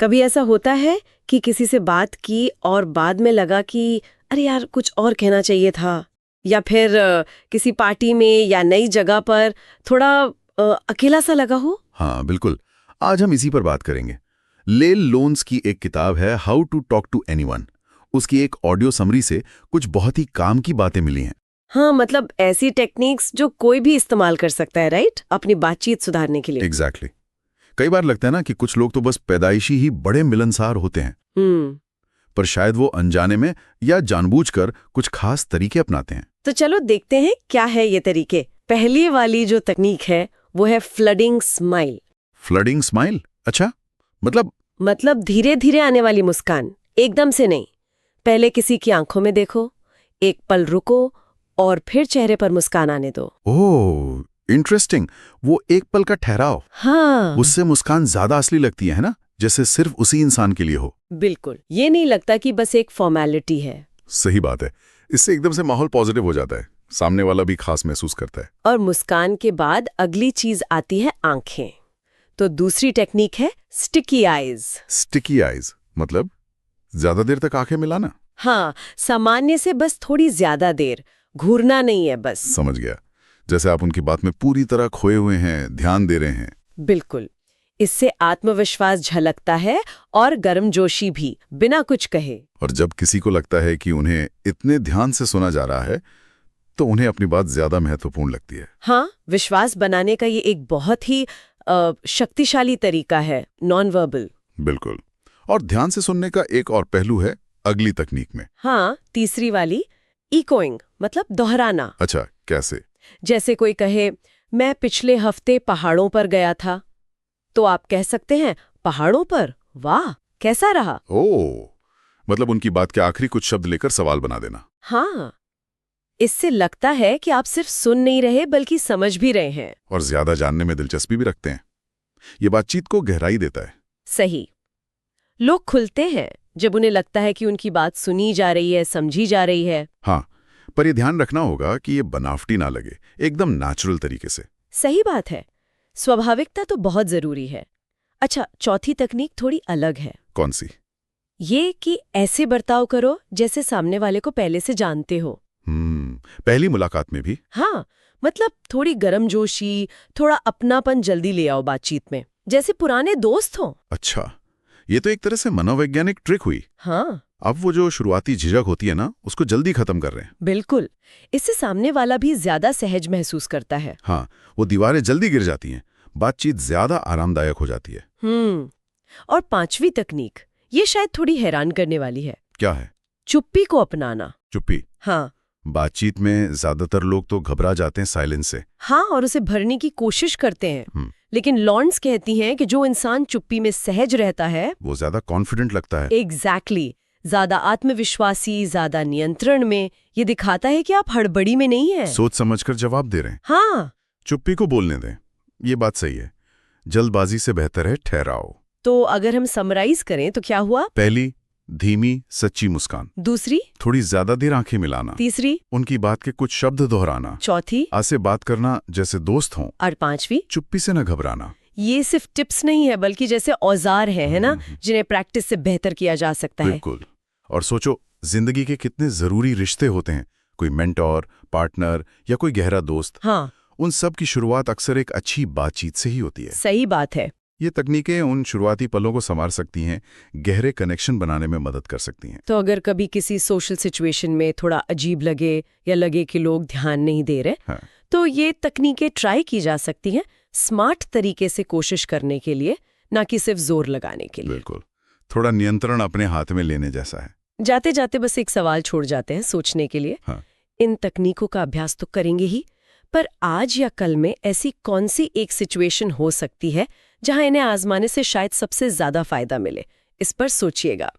कभी ऐसा होता है कि किसी से बात की और बाद में लगा कि अरे यार कुछ और कहना चाहिए था, या फिर किसी पार्टी में या नई जगह पर थोड़ा अकेला सा लगा हो? हाँ बिल्कुल, आज हम इसी पर बात करेंगे। लेल लोन्स की एक किताब है how to talk to anyone. उसकी एक ऑडियो समरी से कुछ बहुत ही काम की बातें मिली हैं। हाँ, मतलब ऐसी टेक्निक्स जो कोई भी इस्तेमाल कर सकता है, राइट? अपनी बातचीत सुधारने के लिए। एग्जैक्टली। कई बार लगता है ना कि कुछ लोग तो बस पैदाइशी ही बड़े मिलनसार होते हैं, पर शायद वो अनजाने में या जानबूझकर कुछ खास तरीके अपनाते हैं। तो चलो देखते हैं क्या है ये तरीके। पहली वाली जो तकनीक है वो है फ्लडिंग स्माइल। Flooding smile? अच्छा, मतलब धीरे धीरे आने वाली मुस्कान, एकदम से नहीं। पहले किसी की आंखों में देखो, एक पल रुको और फिर चेहरे पर मुस्कान आने दो। Oh interesting. वो एक पल का ठहराव, हाँ, उससे मुस्कान ज्यादा असली लगती है ना, जैसे सिर्फ उसी इंसान के लिए हो। बिल्कुल, ये नहीं लगता कि बस एक फॉर्मेलिटी है। सही बात है। इससे एकदम से माहौल पॉजिटिव हो जाता है, सामने वाला भी खास महसूस करता है। और मुस्कान के बाद अगली चीज आती है आंखें। तो दूसरी टेक्निक है स्टिकी आईज। स्टिकी आईज मतलब ज्यादा देर तक आंखें मिलाना? हाँ, सामान्य से बस थोड़ी ज्यादा देर, घूरना नहीं है बस। समझ गया, जैसे आप उनकी बात में पूरी तरह खोए हुए हैं, ध्यान दे रहे हैं। बिल्कुल। इससे आत्मविश्वास झलकता है और गर्मजोशी भी, बिना कुछ कहे। और जब किसी को लगता है कि उन्हें इतने ध्यान से सुना जा रहा है, तो उन्हें अपनी बात ज्यादा महत्वपूर्ण लगती है। हाँ, विश्वास बनाने का ये एक बहुत ही शक्तिशाली तरीका है, नॉन वर्बल। बिल्कुल। और ध्यान से सुनने का एक और पहलू है अगली तकनीक में। हाँ, तीसरी वाली इकोइंग, मतलब दोहराना। अच्छा, कैसे? जैसे कोई कहे मैं पिछले हफ्ते पहाड़ों पर गया था, तो आप कह सकते हैं पहाड़ों पर, वाह कैसा रहा? ओह, मतलब उनकी बात के आखिरी कुछ शब्द लेकर सवाल बना देना। हाँ, इससे लगता है कि आप सिर्फ सुन नहीं रहे बल्कि समझ भी रहे हैं। और ज्यादा जानने में दिलचस्पी भी रखते हैं। ये बातचीत को गहराई देता है। सही। लोग खुलते हैं जब उन्हें लगता है कि उनकी बात सुनी जा रही है, समझी जा रही है। हाँ, पर ये ध्यान रखना होगा कि ये बनावटी ना लगे, एकदम नेचुरल तरीके से। सही बात है, स्वाभाविकता तो बहुत जरूरी है। अच्छा, चौथी तकनीक थोड़ी अलग है। कौन सी? ये कि ऐसे बर्ताव करो जैसे सामने वाले को पहले से जानते हो। पहली मुलाकात में भी? हाँ, मतलब थोड़ी गर्मजोशी, थोड़ा अपनापन जल्दी ले आओ बातचीत में, जैसे पुराने दोस्त हो। अच्छा, ये तो एक तरह से मनोवैज्ञानिक ट्रिक हुई। हाँ, अब वो जो शुरुआती झिझक होती है ना, उसको जल्दी खत्म कर रहे हैं। बिल्कुल। इससे सामने वाला भी ज्यादा सहज महसूस करता है। हाँ, वो दीवारें जल्दी गिर जाती हैं, बातचीत ज्यादा आरामदायक हो जाती है। और पांचवी तकनीक, ये शायद थोड़ी हैरान करने वाली है। क्या है? चुप्पी को अपनाना। चुप्पी? हाँ, बातचीत में ज्यादातर लोग तो घबरा जाते हैं साइलेंस से। हाँ, और उसे भरने की कोशिश करते हैं। लेकिन लॉन्स कहती हैं कि जो इंसान चुप्पी में सहज रहता है वो ज्यादा कॉन्फिडेंट लगता है। एग्जैक्टली, ज्यादा आत्मविश्वासी, ज्यादा नियंत्रण में। ये दिखाता है कि आप हड़बड़ी में नहीं हैं। सोच समझकर जवाब दे रहे हैं। हाँ, चुप्पी को बोलने दें, ये बात सही है। जल्दबाजी से बेहतर है ठहराओ। तो अगर हम समराइज करें तो क्या हुआ? पहली, धीमी सच्ची मुस्कान। दूसरी, थोड़ी ज्यादा देर आंखें मिलाना। तीसरी, उनकी बात के कुछ शब्द दोहराना। चौथी, आज से बात करना जैसे दोस्त हों। और पांचवी, चुप्पी से न घबराना। ये सिर्फ टिप्स नहीं है बल्कि जैसे औजार है ना, जिन्हें प्रैक्टिस से बेहतर किया जा सकता है। बिल्कुल। और सोचो, जिंदगी के कितने जरूरी रिश्ते होते हैं, कोई मेंटोर, पार्टनर या कोई गहरा दोस्त। हाँ, उन सब की शुरुआत अक्सर एक अच्छी बातचीत से ही होती है। सही बात है। ये तकनीकें उन शुरुआती पलों को संवार सकती हैं, गहरे कनेक्शन बनाने में मदद कर सकती हैं। तो अगर कभी किसी सोशल सिचुएशन में थोड़ा अजीब लगे या लगे कि लोग ध्यान नहीं दे रहे, हाँ। तो ये तकनीकें ट्राई की जा सकती हैं, स्मार्ट तरीके से कोशिश करने के लिए, ना कि सिर्फ जोर लगाने के लिए। बिल्कुल, थोड़ा नियंत्रण अपने हाथ में लेने जैसा है। जाते जाते बस एक सवाल छोड़ जाते हैं सोचने के लिए। हाँ। इन तकनीकों का अभ्यास तो करेंगे ही, पर आज या कल में ऐसी कौन सी एक सिचुएशन हो सकती है जहां इन्हें आजमाने से शायद सबसे ज्यादा फायदा मिले? इस पर सोचिएगा।